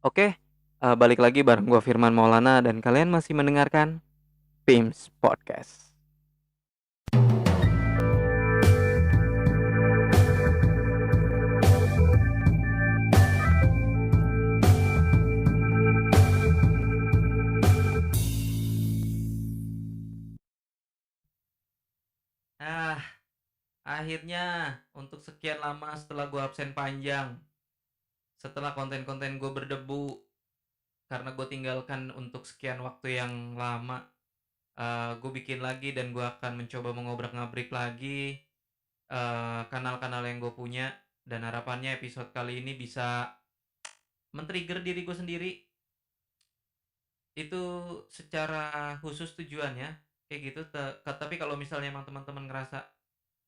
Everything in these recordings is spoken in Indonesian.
Oke, balik lagi bareng gua Firman Maulana dan kalian masih mendengarkan PIMS Podcast. Ah, akhirnya untuk sekian lama setelah gua absen panjang, setelah konten-konten gue berdebu karena gue tinggalkan untuk sekian waktu yang lama, gue bikin lagi dan gue akan mencoba mengobrak-ngabrik lagi kanal-kanal yang gue punya, dan harapannya episode kali ini bisa men-trigger diri gue sendiri. Itu secara khusus tujuannya kayak gitu. Tapi kalau misalnya emang teman-teman ngerasa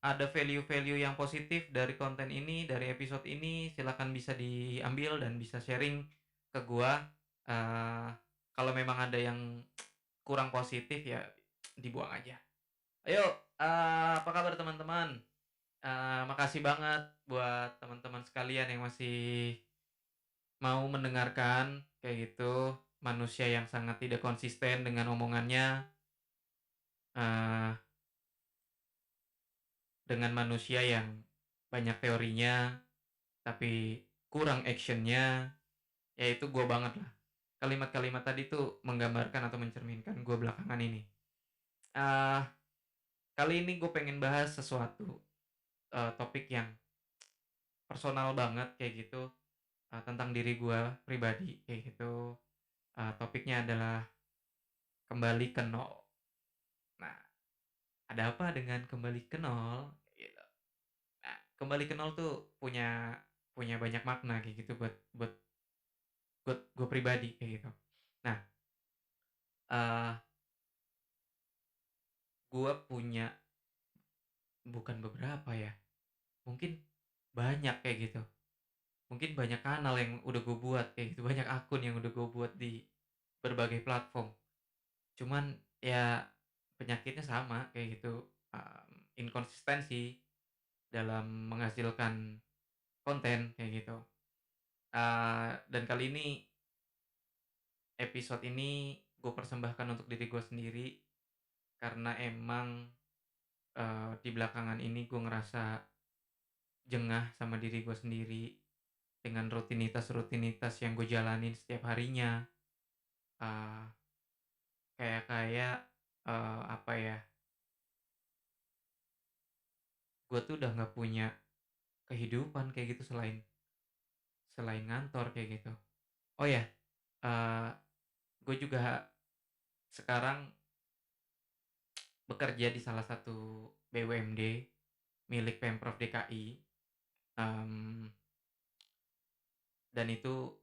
ada value-value yang positif dari konten ini, dari episode ini, silakan bisa diambil dan bisa sharing ke gua. Eh, Kalau memang ada yang kurang positif ya dibuang aja. Ayo, apa kabar teman-teman? Makasih banget buat teman-teman sekalian yang masih mau mendengarkan kayak gitu. Manusia yang sangat tidak konsisten dengan omongannya, eh, dengan manusia yang banyak teorinya tapi kurang actionnya, yaitu gue banget lah. Kalimat-kalimat tadi tuh menggambarkan atau mencerminkan gue belakangan ini. uh, Kali ini gue pengen bahas sesuatu, topik yang personal banget kayak gitu, tentang diri gue pribadi kayak gitu. Topiknya adalah kembali ke nol. Nah, ada apa dengan kembali ke nol gitu. Nah, kembali ke nol tuh punya punya banyak makna kayak gitu buat buat buat gue pribadi kayak gitu. Nah, uh, gue punya, bukan beberapa ya, mungkin banyak kayak gitu, mungkin banyak kanal yang udah gue buat kayak gitu, banyak akun yang udah gue buat di berbagai platform. Cuman ya penyakitnya sama kayak gitu, inkonsistensi dalam menghasilkan konten kayak gitu. Dan kali ini, episode ini gue persembahkan untuk diri gue sendiri, karena emang di belakangan ini gue ngerasa jengah sama diri gue sendiri dengan rutinitas-rutinitas yang gue jalanin setiap harinya. uh, kayak apa ya, gue tuh udah nggak punya kehidupan kayak gitu selain selain ngantor kayak gitu. Oh ya, uh, gue juga sekarang bekerja di salah satu BUMD milik Pemprov DKI. um, dan itu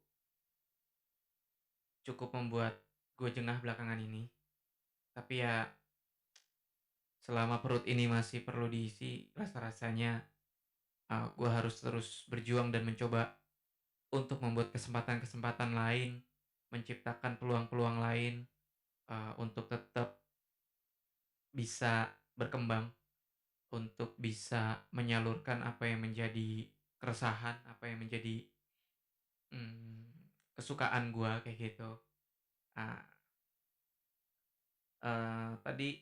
cukup membuat gue jengah belakangan ini. Tapi ya, selama perut ini masih perlu diisi, rasa-rasanya gue harus terus berjuang dan mencoba untuk membuat kesempatan-kesempatan lain, menciptakan peluang-peluang lain, untuk tetap bisa berkembang, untuk bisa menyalurkan apa yang menjadi keresahan, apa yang menjadi kesukaan gue kayak gitu. Ah, Tadi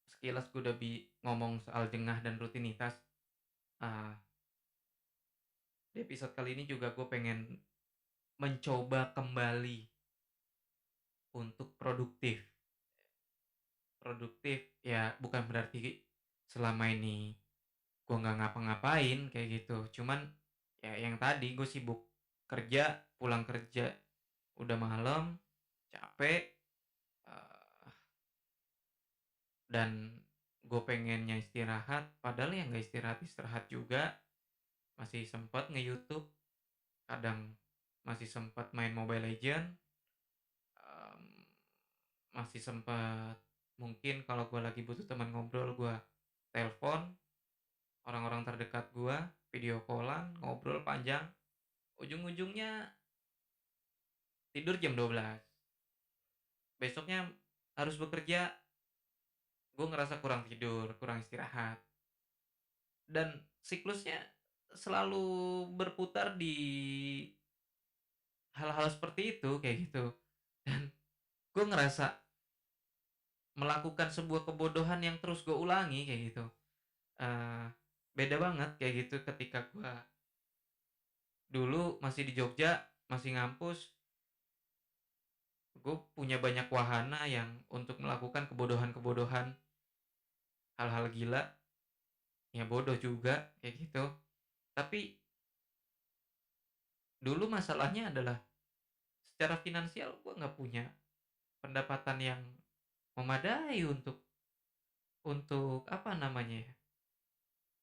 sekilas gue udah ngomong soal jengah dan rutinitas. Ah, di episode kali ini juga gue pengen mencoba kembali untuk produktif. Produktif ya bukan berarti selama ini gue nggak ngapa-ngapain kayak gitu. Cuman ya yang tadi gue sibuk kerja, pulang kerja udah malam, capek, eh, dan gue pengennya istirahat. Padahal ya nggak istirahat juga, masih sempat nge-YouTube, kadang masih sempat main Mobile Legend, em, masih sempat mungkin kalau gue lagi butuh teman ngobrol gue telepon orang-orang terdekat gue, video callan, ngobrol panjang, ujung-ujungnya tidur jam 12. Besoknya harus bekerja, gue ngerasa kurang tidur, kurang istirahat. Dan siklusnya selalu berputar di hal-hal seperti itu kayak gitu. Dan gue ngerasa melakukan sebuah kebodohan yang terus gue ulangi kayak gitu. Eee, Beda banget kayak gitu ketika gue dulu masih di Jogja, masih ngampus, gue punya banyak wahana yang untuk melakukan kebodohan-kebodohan, hal-hal gila, ya bodoh juga kayak gitu. Tapi dulu masalahnya adalah secara finansial gue nggak punya pendapatan yang memadai untuk apa namanya ya,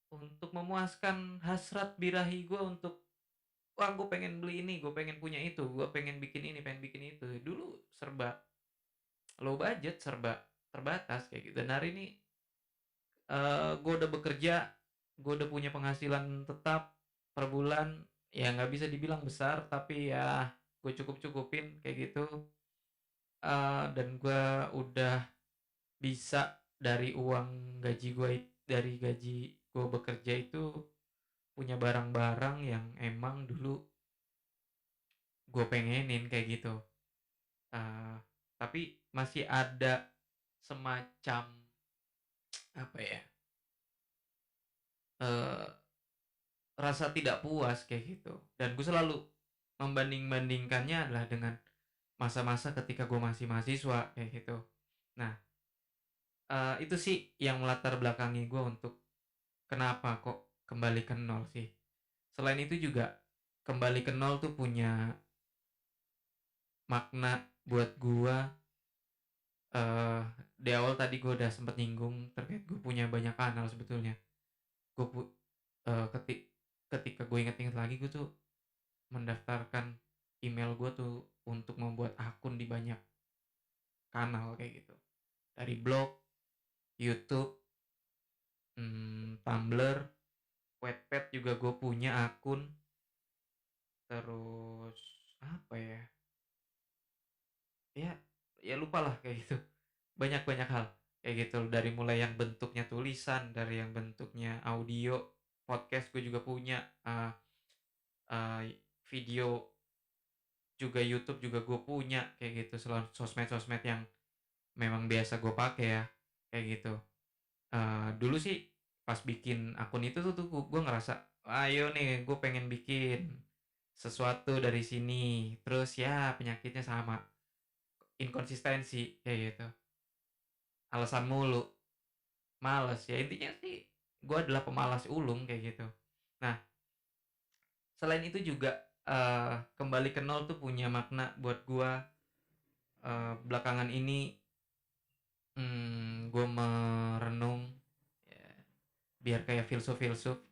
untuk memuaskan hasrat birahi gue untuk, "Wah, gue pengen beli ini, gue pengen punya itu, gue pengen bikin ini, pengen bikin itu." Dulu serba low budget, serba terbatas kayak gitu. Dan hari ini, gue udah bekerja, gue udah punya penghasilan tetap per bulan, ya nggak bisa dibilang besar, tapi ya gue cukup-cukupin kayak gitu. Dan gue udah bisa dari uang gaji gue, dari gaji gue bekerja itu punya barang-barang yang emang dulu gue pengenin kayak gitu. Eee, tapi masih ada semacam apa ya, eee, rasa tidak puas kayak gitu. Dan gue selalu membanding-bandingkannya adalah dengan masa-masa ketika gue masih mahasiswa kayak gitu. Nah, itu sih yang melatar belakangi gue untuk kenapa kok kembali ke nol sih. Selain itu juga kembali ke nol tuh punya makna buat gua. Di awal tadi gue udah sempet nyinggung terkait gue punya banyak kanal sebetulnya. Gue pu ketik ketika gue inget-inget lagi, gue tuh mendaftarkan email gue tuh untuk membuat akun di banyak kanal kayak gitu. Dari blog, YouTube, Tumblr, Wattpad juga gue punya akun, terus apa ya, ya ya lupalah kayak gitu. Banyak-banyak hal kayak gitu, dari mulai yang bentuknya tulisan, dari yang bentuknya audio, podcast gue juga punya, eee video juga, YouTube juga gue punya kayak gitu, sosmed-sosmed yang memang biasa gue pakai ya, kayak gitu. Dulu sih pas bikin akun itu tuh gue ngerasa, "Ayo nih gue pengen bikin sesuatu dari sini." Terus ya penyakitnya sama, inkonsistensi kayak gitu, alasan mulu, males, ya intinya sih gue adalah pemalas ulung kayak gitu. Nah, selain itu juga, kembali ke nol tuh punya makna buat gue. Belakangan ini, gue merenung, ya, biar kayak filsuf-filsuf,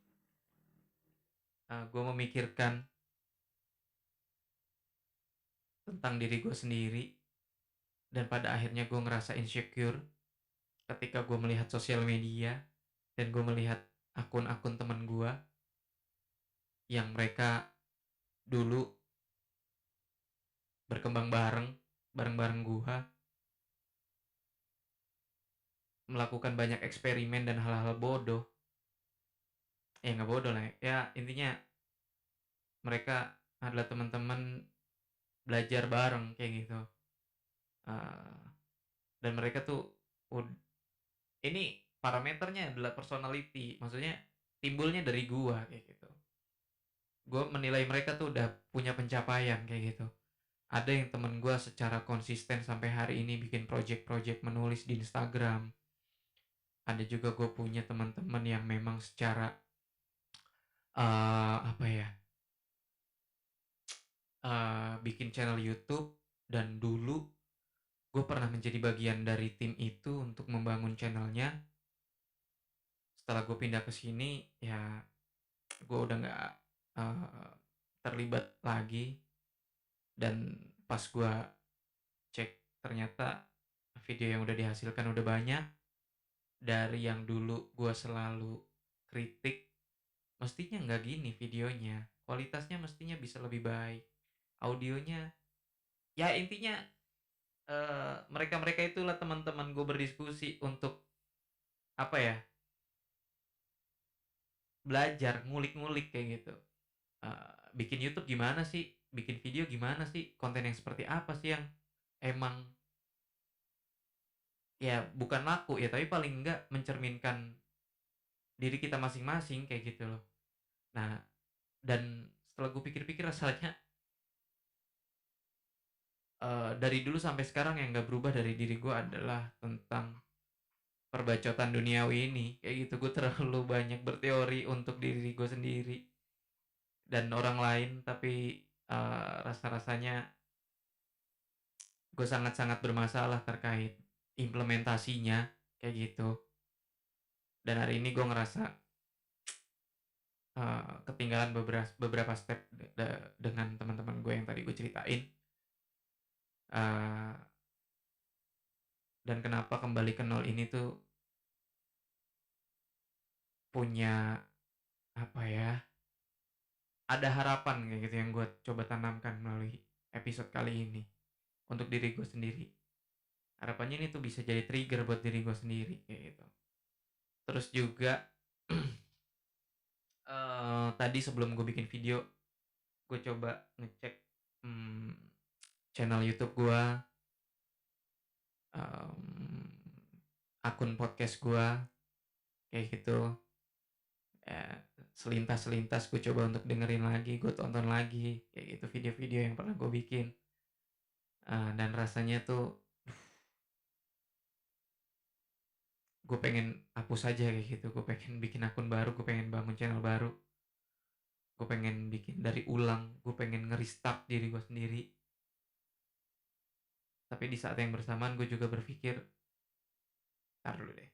gue memikirkan tentang diri gue sendiri, dan pada akhirnya gue ngerasa insecure ketika gue melihat sosial media dan gue melihat akun-akun teman gue yang mereka dulu berkembang bareng, bareng-bareng gue, melakukan banyak eksperimen dan hal-hal bodoh. Ya nggak bodoh lah, ya intinya mereka adalah teman-teman belajar bareng kayak gitu. Eee, dan mereka tuh ud ini parameternya adalah personality, maksudnya timbulnya dari gua kayak gitu. Gua menilai mereka tuh udah punya pencapaian kayak gitu. Ada yang temen gua secara konsisten sampai hari ini bikin project-project menulis di Instagram. Ada juga gue punya teman-teman yang memang secara, apa ya, bikin channel YouTube, dan dulu gue pernah menjadi bagian dari tim itu untuk membangun channelnya. Setelah gue pindah ke sini, ya gue udah nggak, terlibat lagi. Dan pas gue cek, ternyata video yang udah dihasilkan udah banyak. Dari yang dulu gue selalu kritik, mestinya nggak gini videonya, kualitasnya mestinya bisa lebih baik, audionya, ya intinya, mereka-mereka itulah teman-teman gue berdiskusi untuk apa ya, belajar ngulik-ngulik kayak gitu. Bikin YouTube gimana sih bikin video gimana sih, konten yang seperti apa sih yang emang ya bukan laku ya, tapi paling enggak mencerminkan diri kita masing-masing kayak gitu loh. Nah, dan setelah gue pikir-pikir rasanya dari dulu sampai sekarang yang nggak berubah dari diri gue adalah tentang perbacotan duniawi ini kayak gitu. Gue terlalu banyak berteori untuk diri gue sendiri dan orang lain, tapi rasa-rasanya gue sangat-sangat bermasalah terkait implementasinya kayak gitu. Dan hari ini gue ngerasa ketinggalan beberapa step dengan teman-teman gue yang tadi gue ceritain. uh, dan kenapa kembali ke nol ini tuh punya apa ya, ada harapan kayak gitu yang gue coba tanamkan melalui episode kali ini untuk diri gue sendiri. Harapannya ini tuh bisa jadi trigger buat diri gue sendiri kayak gitu. Terus juga tadi sebelum gue bikin video, gue coba ngecek hmm, channel YouTube gue, um, akun podcast gue kayak gitu. Ya, selintas-selintas gue coba untuk dengerin lagi, gue tonton lagi kayak gitu video-video yang pernah gue bikin. Dan rasanya tuh gue pengen hapus aja kayak gitu, gue pengen bikin akun baru, gue pengen bangun channel baru, gue pengen bikin dari ulang, gue pengen nge-restart diri gue sendiri. Tapi di saat yang bersamaan gue juga berpikir, tar dulu deh,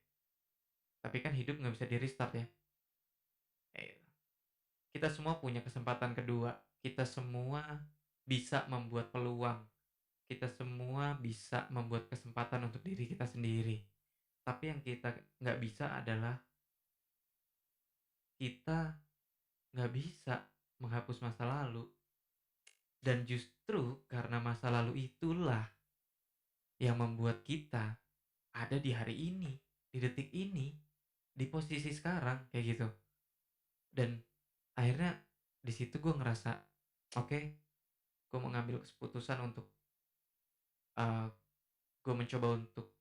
tapi kan hidup nggak bisa di-restart ya. Kita semua punya kesempatan kedua, kita semua bisa membuat peluang, kita semua bisa membuat kesempatan untuk diri kita sendiri. Tapi yang kita nggak bisa adalah kita nggak bisa menghapus masa lalu. Dan justru karena masa lalu itulah yang membuat kita ada di hari ini, di detik ini, di posisi sekarang kayak gitu. Dan akhirnya di situ gue ngerasa, oke, gue mengambil keputusan untuk gue mencoba untuk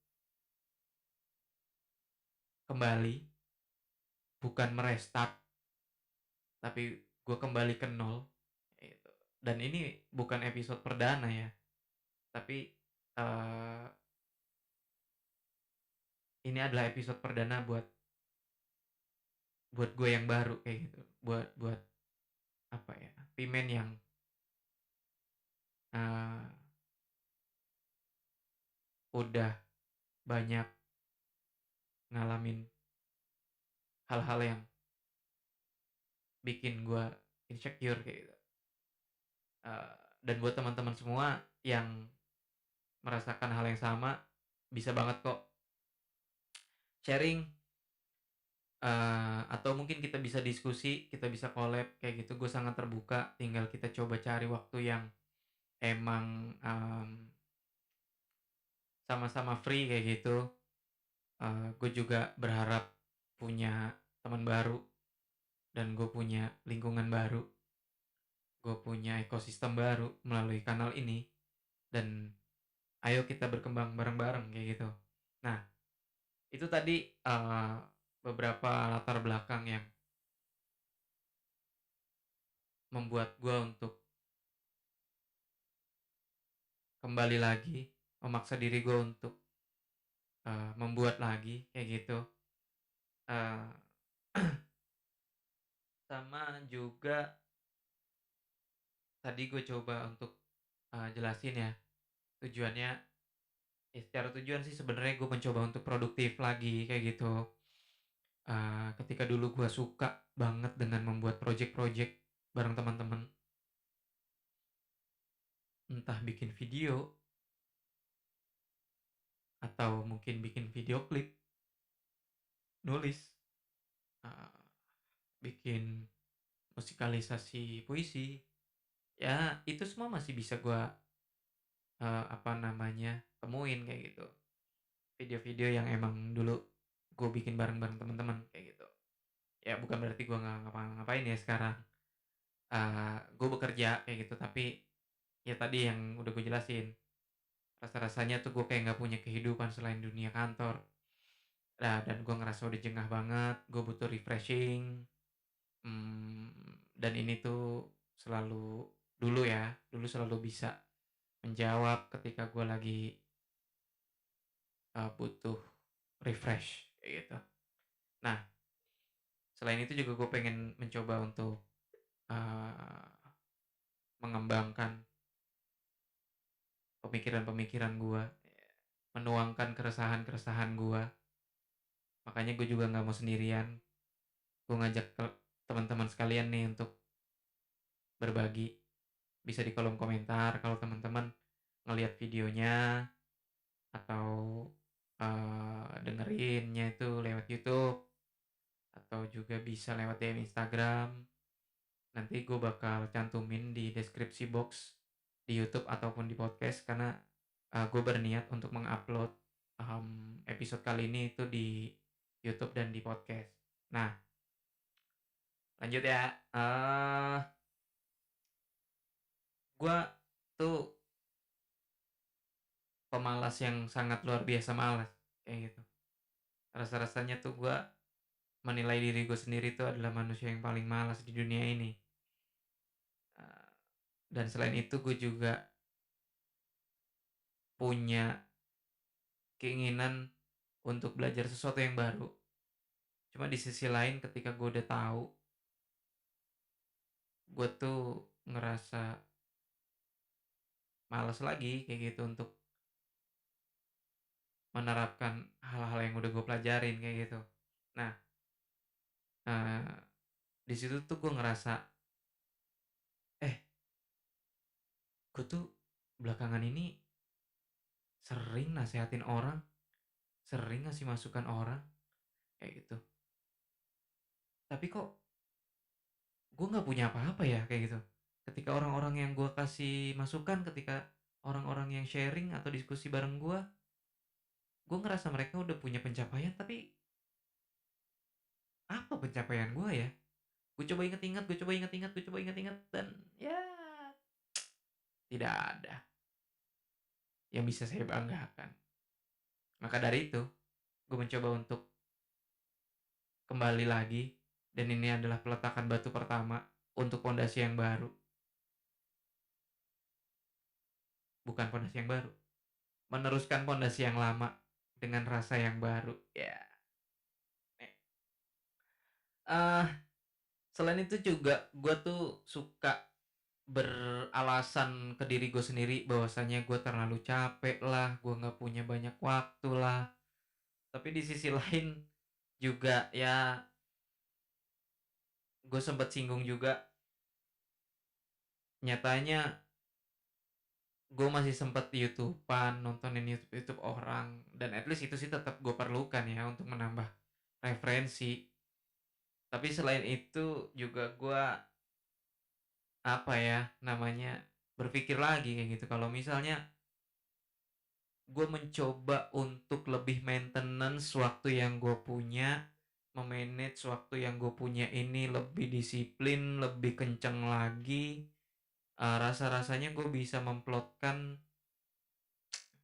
kembali, bukan merestart, tapi gue kembali ke nol gitu. Dan ini bukan episode perdana ya, tapi uh, ini adalah episode perdana buat gue yang baru kayak gitu, buat buat apa ya, pimen yang uh, udah banyak ngalamin hal-hal yang bikin gue insecure kayak gitu. Dan buat teman-teman semua yang merasakan hal yang sama, bisa banget kok sharing, atau mungkin kita bisa diskusi, kita bisa collab kayak gitu. Gue sangat terbuka, tinggal kita coba cari waktu yang emang sama-sama free kayak gitu. Gue juga berharap punya teman baru, dan gue punya lingkungan baru, gue punya ekosistem baru melalui kanal ini, dan ayo kita berkembang bareng-bareng kayak gitu. Nah, itu tadi beberapa latar belakang yang membuat gue untuk kembali lagi, memaksa diri gue untuk membuat lagi kayak gitu. Uh, Sama juga tadi gue coba untuk jelasin ya tujuannya. Ya, secara tujuan sih sebenarnya gue mencoba untuk produktif lagi kayak gitu. Ketika dulu gue suka banget dengan membuat project-project bareng teman-teman, entah bikin video atau mungkin bikin video klip, nulis, uh, bikin musikalisasi puisi, ya itu semua masih bisa gue apa namanya temuin kayak gitu. Video-video yang emang dulu gue bikin bareng-bareng teman-teman kayak gitu. Ya bukan berarti gue nggak ngapa-ngapain ya sekarang. Gue bekerja kayak gitu, tapi Ya tadi yang udah gue jelasin, rasa-rasanya tuh gue kayak nggak punya kehidupan selain dunia kantor. Nah, dan gue ngerasa udah jengah banget, gue butuh refreshing. Dan ini tuh selalu dulu ya, dulu selalu bisa menjawab ketika gue lagi butuh refresh kayak gitu. Nah, selain itu juga gue pengen mencoba untuk uh, mengembangkan pemikiran-pemikiran gue, menuangkan keresahan-keresahan gue. Makanya gue juga nggak mau sendirian. Gue ngajak ke teman-teman sekalian nih untuk berbagi. Bisa di kolom komentar kalau teman-teman ngelihat videonya atau dengerinnya itu lewat YouTube atau juga bisa lewat DM Instagram. Nanti gue bakal cantumin di deskripsi box di YouTube ataupun di podcast karena gue berniat untuk mengupload episode kali ini itu di YouTube dan di podcast. Nah, lanjut ya. Gue tuh pemalas yang sangat luar biasa malas kayak gitu. Rasa-rasanya tuh gue menilai diri gue sendiri tuh adalah manusia yang paling malas di dunia ini. Eh, dan selain itu gue juga punya keinginan untuk belajar sesuatu yang baru. Cuma di sisi lain ketika gue udah tahu, gue tuh ngerasa malas lagi kayak gitu untuk menerapkan hal-hal yang udah gue pelajarin kayak gitu. Nah, eh, di situ tuh gue ngerasa, eh, gue tuh belakangan ini sering nasehatin orang, sering ngasih masukan orang kayak gitu. Tapi kok gue nggak punya apa-apa ya kayak gitu. Ketika orang-orang yang gue kasih masukan, ketika orang-orang yang sharing atau diskusi bareng gue ngerasa mereka udah punya pencapaian, tapi apa pencapaian gue ya? Gue coba inget-inget, gue coba inget-inget, gue coba inget-inget, dan ya tidak ada yang bisa saya banggakan. Maka dari itu, gue mencoba untuk kembali lagi, dan ini adalah peletakan batu pertama untuk pondasi yang baru. Bukan pondasi yang baru, meneruskan pondasi yang lama dengan rasa yang baru. Ya. Uh, Selain itu juga gue tuh suka beralasan ke diri gue sendiri bahwasanya gue terlalu capek lah, gue nggak punya banyak waktu lah. Tapi di sisi lain juga ya gue sempat singgung juga, nyatanya gue masih sempet YouTubean, nontonin YouTube YouTube orang, dan at least itu sih tetap gue perlukan ya untuk menambah referensi. Tapi selain itu juga gue apa ya namanya berpikir lagi kayak gitu, kalau misalnya gue mencoba untuk lebih maintenance waktu yang gue punya, memanage waktu yang gue punya ini lebih disiplin, lebih kenceng lagi. Rasa-rasanya gue bisa memplotkan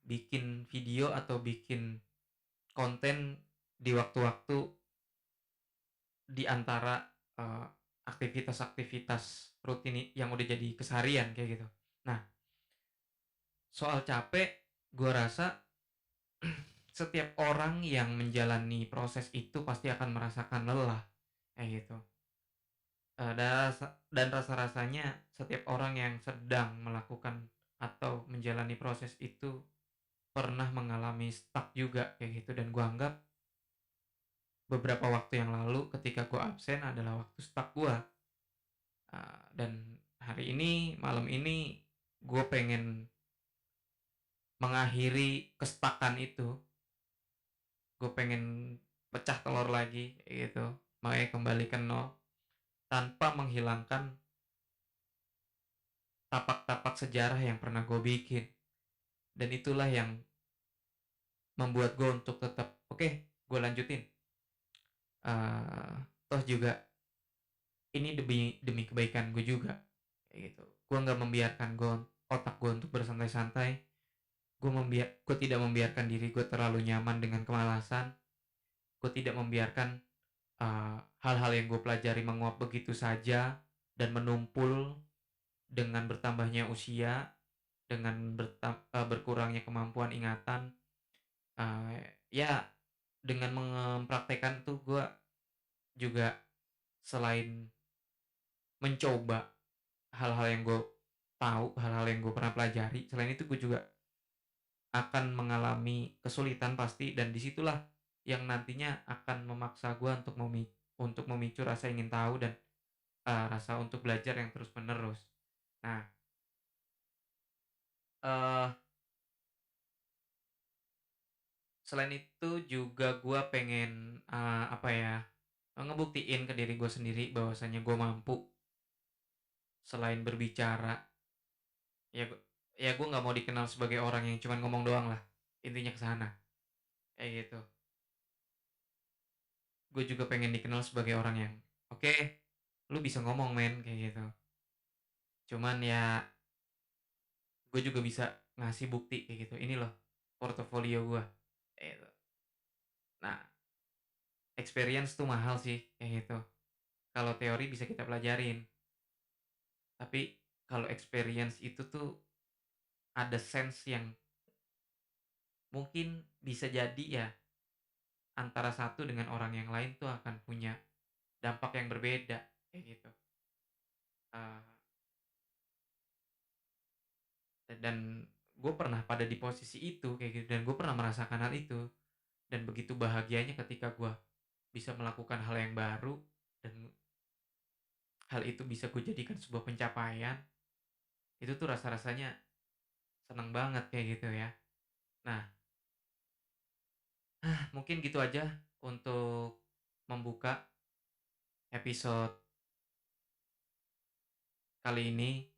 bikin video atau bikin konten di waktu-waktu di antara uh, aktivitas-aktivitas rutin yang udah jadi keseharian kayak gitu. Nah, soal capek, gue rasa setiap orang yang menjalani proses itu pasti akan merasakan lelah kayak gitu. Dan rasa-rasanya setiap orang yang sedang melakukan atau menjalani proses itu pernah mengalami stuck juga kayak gitu, dan gue anggap beberapa waktu yang lalu ketika gue absen adalah waktu stuck gue. Dan hari ini, malam ini, gue pengen mengakhiri kestakan itu. Gue pengen pecah telur lagi gitu, makanya kembali ke nol tanpa menghilangkan tapak-tapak sejarah yang pernah gue bikin. Dan itulah yang membuat gue untuk tetap oke, okay, gue lanjutin. Toh juga ini demi demi kebaikan gue juga kayak gitu. Gue nggak membiarkan otak gue untuk bersantai-santai. Gue tidak membiarkan diri gue terlalu nyaman dengan kemalasan. Gue tidak membiarkan hal-hal yang gue pelajari menguap begitu saja dan menumpul dengan bertambahnya usia, dengan berkurangnya kemampuan ingatan. Ya, dengan mempraktekkan tuh gue juga selain mencoba hal-hal yang gue tahu, hal-hal yang gue pernah pelajari, selain itu gue juga akan mengalami kesulitan pasti, dan disitulah yang nantinya akan memaksa gue untuk memicu rasa ingin tahu dan rasa untuk belajar yang terus menerus. Nah, eh selain itu juga gue pengen apa ya, ngebuktiin ke diri gue sendiri bahwasanya gue mampu selain berbicara. Ya gue nggak mau dikenal sebagai orang yang cuman ngomong doang lah, intinya ke sana kayak gitu. Gue juga pengen dikenal sebagai orang yang oke, lu bisa ngomong men kayak gitu, cuman ya gue juga bisa ngasih bukti kayak gitu, ini loh portofolio gue kayak gitu. Nah, experience tuh mahal sih kayak gitu. Kalau teori bisa kita pelajarin, tapi kalau experience itu tuh ada sense yang mungkin bisa jadi ya, antara satu dengan orang yang lain tuh akan punya dampak yang berbeda kayak gitu. Eh, dan gue pernah pada di posisi itu kayak gitu, dan gue pernah merasakan hal itu, dan begitu bahagianya ketika gue bisa melakukan hal yang baru, dan hal itu bisa gue jadikan sebuah pencapaian. Itu tuh rasa-rasanya seneng banget kayak gitu ya. Nah, mungkin gitu aja untuk membuka episode kali ini.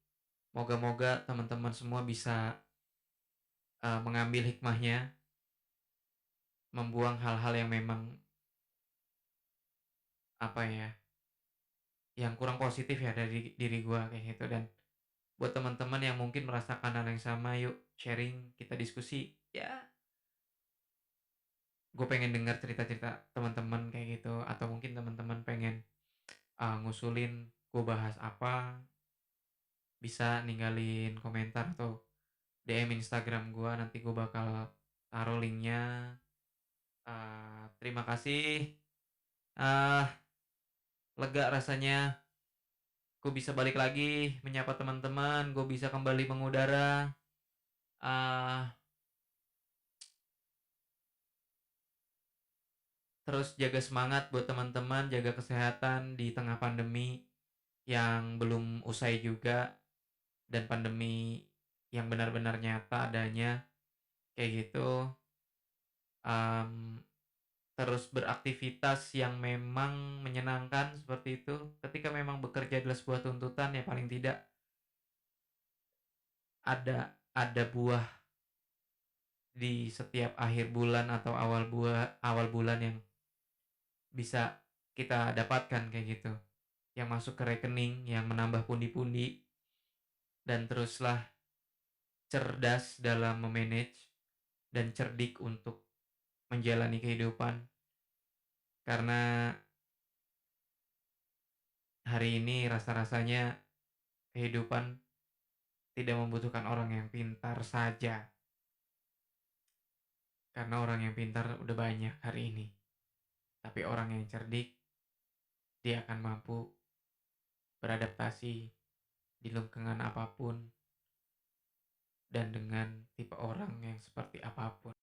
Moga-moga teman-teman semua bisa mengambil hikmahnya, membuang hal-hal yang memang apa ya, yang kurang positif ya dari diri gue kayak gitu. Dan buat teman-teman yang mungkin merasakan hal yang sama, yuk sharing, kita diskusi ya. Gue pengen dengar cerita-cerita teman-teman kayak gitu, atau mungkin teman-teman pengen ngusulin gue bahas apa, bisa ninggalin komentar atau DM Instagram gue, nanti gue bakal taruh linknya. Terima kasih. uh, Lega rasanya gue bisa balik lagi menyapa teman-teman, gue bisa kembali mengudara. uh, Terus jaga semangat buat teman-teman, jaga kesehatan di tengah pandemi yang belum usai juga, dan pandemi yang benar-benar nyata adanya kayak gitu. um, Terus beraktivitas yang memang menyenangkan seperti itu. Ketika memang bekerja adalah sebuah tuntutan, ya paling tidak ada buah di setiap akhir bulan atau awal bulan yang bisa kita dapatkan kayak gitu, yang masuk ke rekening, yang menambah pundi-pundi. Dan teruslah cerdas dalam memanage dan cerdik untuk menjalani kehidupan, karena hari ini rasa-rasanya kehidupan tidak membutuhkan orang yang pintar saja, karena orang yang pintar udah banyak hari ini. Tapi orang yang cerdik, dia akan mampu beradaptasi di lingkungan apapun dan dengan tipe orang yang seperti apapun.